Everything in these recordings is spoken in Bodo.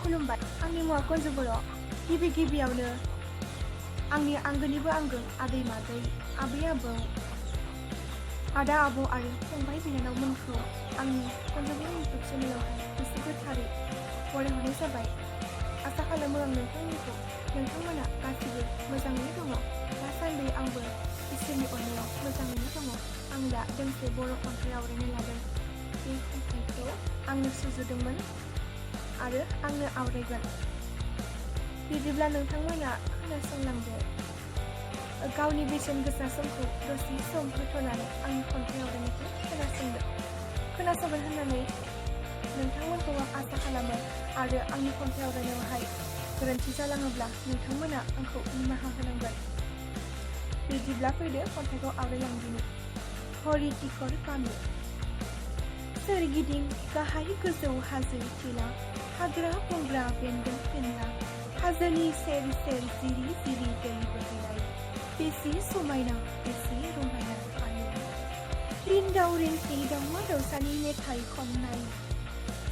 खुलुमबाय आंनि मुङा कन्जु बर'। गिबियावनो आंनि आंगोनिबो आंगो आदै मादै आबै आबौ आदा आब' आरो फंबाय बिनानावमोनखौ आंनि कन्जु बर' इउटुब चेनेलावहाय गोसो गोथारै बरायहरनाय जाबाय। आसा खालामो आं नोंथांमोना गासिबो मोजाङैनो दङ। दासान्दि आंबो इसोरनि अननायाव मोजाङैनो दङ। आं दा दोंसे बर' खन्थाइ आवरायनो लादों। बे खन्थाइखौ आंनो सुजुदोंमोन आरो आंनो आवरायगोन। बिदिब्ला नोंथांमोना खोनासंलांदो। गावनि बेसेन गोसा समखौ दसे सम होथ'नानै आंनि खन्थाइ आवरायनायखौ खोनासंगोन होननानै नोंथांमोनखौ आं आसा खालामो आरो आंनि खन्थाइ आवरायनायावहाय गोरोन्थि जालाङोब्ला नोंथांमोना आंखौ निमाहा होनांगोन। बिदिब्ला फैदो खन्थाइखौ आवरायलांदिनि। हरिटिकर गामि। सोरगिदिं गाहाय गोजौ हाजो थिला, हाग्रा बंग्रा बेन्दों बेनला, हाजोनि सेर सेर जिरि जिरि दै बोहैनाय। बेसे समायना बेसे रमायना आयौ। रिन्दाव रिन्सि दाउमा दाउसानि मेथाइ खननाय,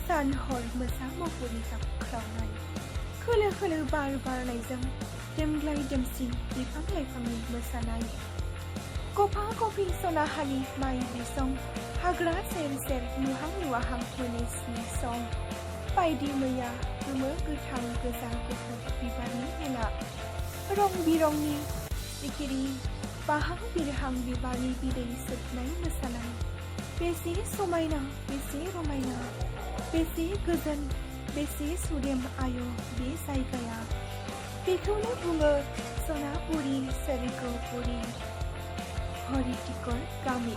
सान हर मोसा मुफुरनि गाबख्रावनाय, खोलो खोलो बार बारनायजों देमग्लाय देमसि बिफां लाइफांनि मोसानाय। कफा कफि सनाहालि माइ बिसं, हाग्रा सेर सेर नुहां नुवाहां मोनेस्नि सं। बायदि मैया गोमो गोथां गोजा गुफुर बिबारनि मेला, रं बिरंनि सिखिरि बाहां बिरहां बिबारनि बिदै सोबनाय मोसानाय। बेसे समायना बेसे रमायना बेसे गोजोन बेसे सुदेम आय' बे जायगाया। बेखौनो बुङो सनापुरि सोरगोपुरि। हरिटिकर गामि।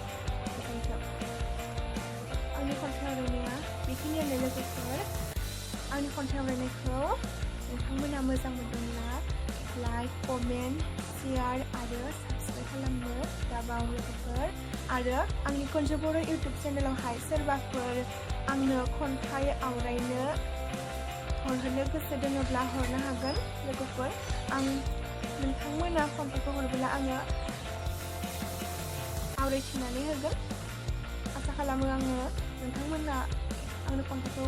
आंनि खन्थाइ आवरायनाया बेखिनियानो लोगोफोर। आंनि खन्थाइ आवरायनायखौ नोंथांमोना मोजां मोनदोंब्ला लाइक, कमेन्ट, शेयार आरो साबस्क्राइब खालामनो दाबाव लोगोफोर। आरो आंनि कन्जु बर' इउटुब चेनेलावहाय सोरबाफोर आंनो खन्थाइ आवरायनो हरहोनो गोसो दङब्ला हरनो हागोन लोगोफोर। आं नोंथांमोना खन्थाइखौ हरब्ला आङो आवरायथिनानै होगोन। आसा खालामो आङो नोंथांमोना आंनो खन्थाइखौ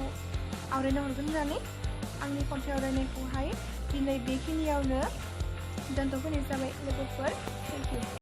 आवरायनो हरगोन होननानै। आंनि खन्थाइ आवरायनायखौहाय दिनै बेखिनियावनो दोनथ'फैनाय जाबाय लोगोफोर। Thank you.